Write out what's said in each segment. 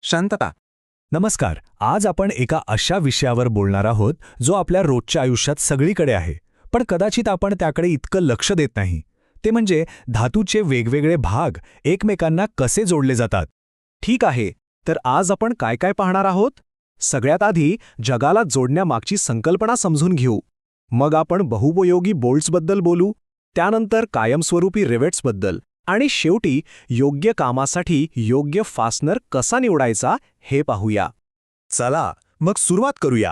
शांतता. नमस्कार. आज आपण एका अशा विषयावर बोलणार आहोत जो आपल्या रोजच्या आयुष्यात सगळीकडे आहे, पण कदाचित आपण त्याकडे इतकं लक्ष देत नाही. ते म्हणजे धातूचे वेगवेगळे भाग एकमेकांना कसे जोडले जातात. ठीक आहे, तर आज आपण काय काय पाहणार आहोत? सगळ्यात आधी जगाला जोडण्यामागची संकल्पना समजून घेऊ. मग आपण बहुपयोगी बोल्ट्सबद्दल बोलू, त्यानंतर कायमस्वरूपी रिवेट्सबद्दल, आणि शेवटी योग्य कामासाठी योग्य फास्टनर कसा निवडायचा हे पाहूया. चला मग सुरुवात करूया.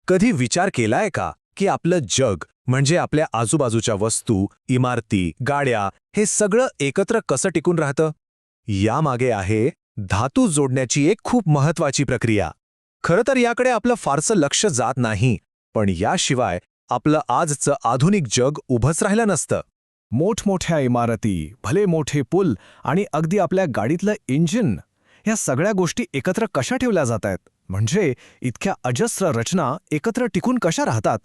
कधी विचार केलाय का की आपलं जग म्हणजे आपल्या आजूबाजूच्या वस्तू, इमारती, गाड्या हे सगळं एकत्र कसं टिकून राहतं? यामागे आहे धातू जोडण्याची एक खूप महत्वाची प्रक्रिया. खरं तर याकडे आपलं फारसं लक्ष जात नाही, पण याशिवाय आपलं आजचं आधुनिक जग उभंच राहिलं नसतं. मोठमोठ्या इमारती, भले मोठे पूल आणि अगदी आपल्या गाडीतलं इंजिन, ह्या सगळ्या गोष्टी एकत्र कशा ठेवल्या जात आहेत? म्हणजे इतक्या अजस्र रचना एकत्र टिकून कशा राहतात?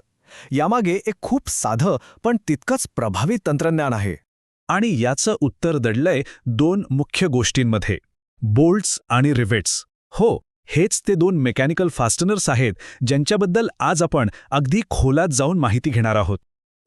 यामागे एक खूप साधं पण तितकंच प्रभावी तंत्रज्ञान आहे. आणि याचं उत्तर दडलंय दोन मुख्य गोष्टींमध्ये: बोल्ट्स आणि रिवेट्स. हो, हेच ते दोन मेकॅनिकल फास्टनर्स आहेत ज्यांच्याबद्दल आज आपण अगदी खोलात जाऊन माहिती घेणार आहोत.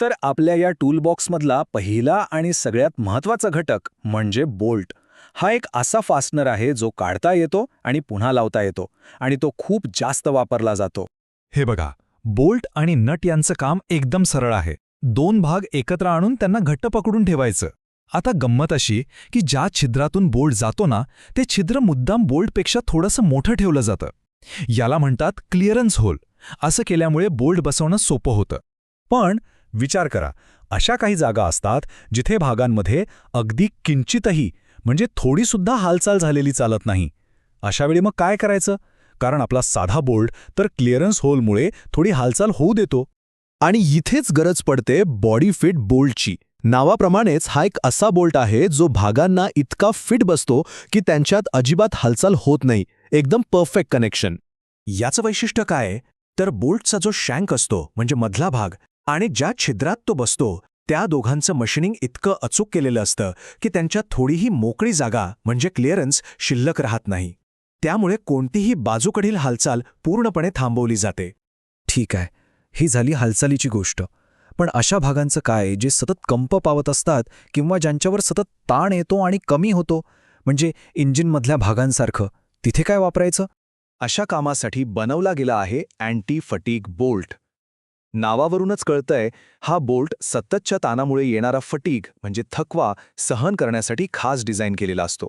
तर आपल्या या टूलबॉक्समधला पहिला आणि सगळ्यात महत्त्वाचा घटक म्हणजे बोल्ट. हा एक असा फास्टनर आहे जो काढता येतो आणि पुन्हा लावता येतो, आणि तो खूप जास्त वापरला जातो. हे बघा, बोल्ट आणि नट यांचं काम एकदम सरळ आहे. दोन भाग एकत्र आणून त्यांना घट्ट पकडून ठेवायचं. आता गंमत अशी की ज्या छिद्रातून बोल्ट जातो ना, ते छिद्र मुद्दाम बोल्टपेक्षा थोडंसं मोठं ठेवलं जातं. याला म्हणतात क्लिअरन्स होल. असं केल्यामुळे बोल्ट बसवणं सोपं होतं. पण विचार करा, अशा काही जागा असतात जिथे भागांमध्ये अगदी किंचितही म्हणजे थोडीसुद्धा हालचाल झालेली चालत नाही. अशावेळी मग काय करायचं? कारण आपला साधा बोल्ट तर क्लिअरन्स होलमुळे थोडी हालचाल होऊ देतो. आणि इथेच गरज पडते बॉडी फिट बोल्टची. नावाप्रमाणेच हा एक असा बोल्ट आहे जो भागांना इतका फिट बसतो की त्यांच्यात अजिबात हालचाल होत नाही. एकदम परफेक्ट कनेक्शन. याचं वैशिष्ट्य काय? तर बोल्टचा जो शँक असतो म्हणजे मधला भाग, आणि ज्या छिद्रात तो बसतो, त्या दोघांचं मशिनिंग इतकं अचूक केलेलं असतं की त्यांच्यात थोडीही मोकळी जागा म्हणजे क्लिअरन्स शिल्लक राहत नाही. त्यामुळे कोणतीही बाजूकडील हालचाल पूर्णपणे थांबवली जाते. ठीक आहे, ही झाली हालचालीची गोष्ट. पण अशा भागांचं काय जे सतत कंप पावत असतात किंवा ज्यांच्यावर सतत ताण येतो आणि कमी होतो, म्हणजे इंजिनमधल्या भागांसारखं, तिथे काय वापरायचं? अशा कामासाठी बनवला गेला आहे अँटी फटीग बोल्ट. नावावरूनच कळतंय, हा बोल्ट सततच्या ताणामुळे येणारा फटीग म्हणजे थकवा सहन करण्यासाठी खास डिझाईन केलेला असतो.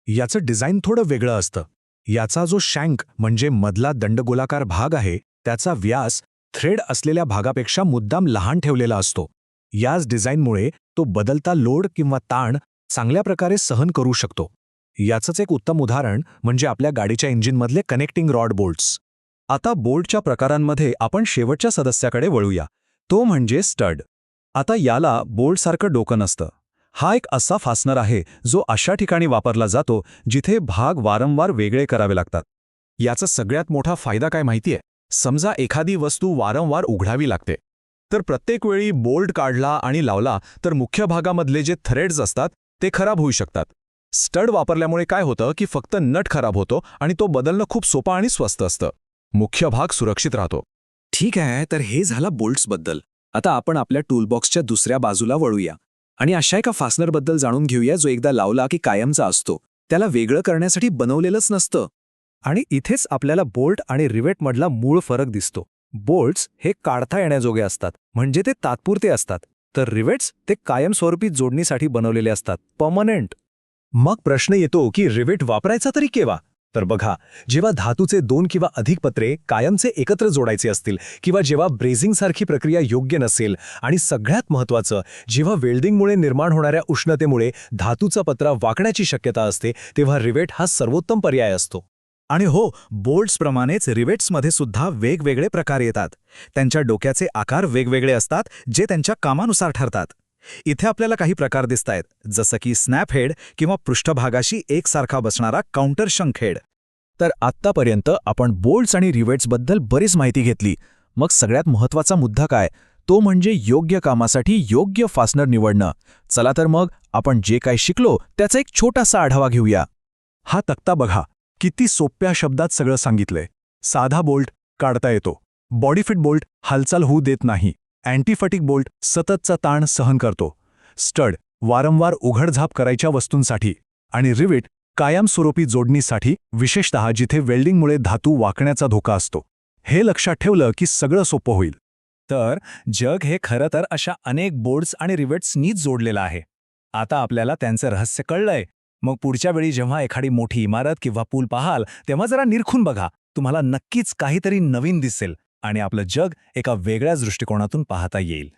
याचं डिझाईन थोडं वेगळं असतं. याचा जो शँक म्हणजे मधला दंडगोलाकार भाग आहे, त्याचा व्यास थ्रेड असलेल्या भागापेक्षा मुद्दाम लहान ठेवलेला असतो. याच डिझाईनमुळे तो बदलता लोड किंवा ताण चांगल्या प्रकारे सहन करू शकतो. याचंच एक उत्तम उदाहरण म्हणजे आपल्या गाडीच्या इंजिनमधले कनेक्टिंग रॉड बोल्ट्स. आता बोल्टच्या प्रकारांमध्ये आपण शेवटच्या सदस्याकडे वळूया, तो म्हणजे स्टड. आता याला बोल्टसारखं डोकं नसतं. हा एक असा फास्टनर आहे जो अशा ठिकाणी वापरला जातो जिथे भाग वारंवार वेगळे करावे लागतात. याचा सगळ्यात मोठा फायदा काय माहितीये? समजा एखादी वस्तू वारंवार उघडावी लागते, तर प्रत्येक वेळी बोल्ट काढला आणि लावला तर मुख्य भागामधले जे थ्रेड्स असतात ते खराब होऊ शकतात. स्टड वापरल्यामुळे काय होतं की फक्त नट खराब होतो आणि तो बदलणं खूप सोपं आणि स्वस्त असतं. मुख्य भाग सुरक्षित राहतो. ठीक आहे, तर हे झालं बोल्ट्सबद्दल. आता आपण आपल्या टूलबॉक्सच्या दुसऱ्या बाजूला वळूया आणि अशा एका फास्टनरबद्दल जाणून घेऊया जो एकदा लावला की कायमचा असतो. त्याला वेगळं करण्यासाठी बनवलेलंच नसतं. आणि इथेच आपल्याला बोल्ट आणि रिवेटमधला मूळ फरक दिसतो. बोल्ट्स हे काढता येण्याजोगे असतात, म्हणजे ते तात्पुरते असतात, तर रिवेट्स ते कायमस्वरूपी जोडणीसाठी बनवलेले असतात, परमनंट. मग प्रश्न येतो की रिवेट वापरायचा तरी केव्हा? तर बघा, जेव्हा धातूचे दोन किंवा अधिक पत्रे कायमचे एकत्र जोडायचे असतील, किंवा जेव्हा ब्रेझिंगसारखी प्रक्रिया योग्य नसेल, आणि सगळ्यात महत्त्वाचं, जेव्हा वेल्डिंगमुळे निर्माण होणाऱ्या उष्णतेमुळे धातूचा पत्रा वाकण्याची शक्यता असते, तेव्हा रिवेट हा सर्वोत्तम पर्याय असतो. आणि हो, बोल्ट्सप्रमाणेच रिवेट्समध्ये सुद्धा वेगवेगळे प्रकार येतात. त्यांच्या डोक्याचे आकार वेगवेगळे असतात जे त्यांच्या कामानुसार ठरतात. इथे आपल्याला काही प्रकार दिसतायत, जसं की स्नॅप हेड किंवा पृष्ठभागाशी एकसारखा बसणारा काउंटर शंक हेड. तर आत्तापर्यंत आपण बोल्ट्स आणि रिवेट्सबद्दल बरीच माहिती घेतली. मग सगळ्यात महत्त्वाचा मुद्दा काय? तो म्हणजे योग्य कामासाठी योग्य फास्टनर निवडणं. चला तर मग आपण जे काही शिकलो त्याचा एक छोटासा आढावा घेऊया. हा तक्ता बघा. किती सोप्या शब्दात सगळं सांगितलंय. साधा बोल्ट काढता येतो. बॉडीफिट बोल्ट हालचाल होऊ देत नाही. अँटीफटिक बोल्ट सततचा ताण सहन करतो. स्टड वारंवार उघडझाप करायच्या वस्तूंसाठी. आणि रिवेट कायमस्वरूपी जोडणीसाठी, विशेषतः जिथे वेल्डिंगमुळे धातू वाकण्याचा धोका असतो. हे लक्षात ठेवलं की सगळं सोपं होईल. तर जग हे खरं तर अशा अनेक बोर्ड्स आणि रिवेट्सनीच जोडलेलं आहे. आता आपल्याला त्यांचं रहस्य कळलंय. मग पुढच्या वेळी जेव्हा एखादी मोठी इमारत किंवा पूल पाहाल तेव्हा जरा निरखून बघा. तुम्हाला नक्कीच काहीतरी नवीन दिसेल आणि आपलं जग एका वेगळ्याच दृष्टिकोनातून पाहता येईल.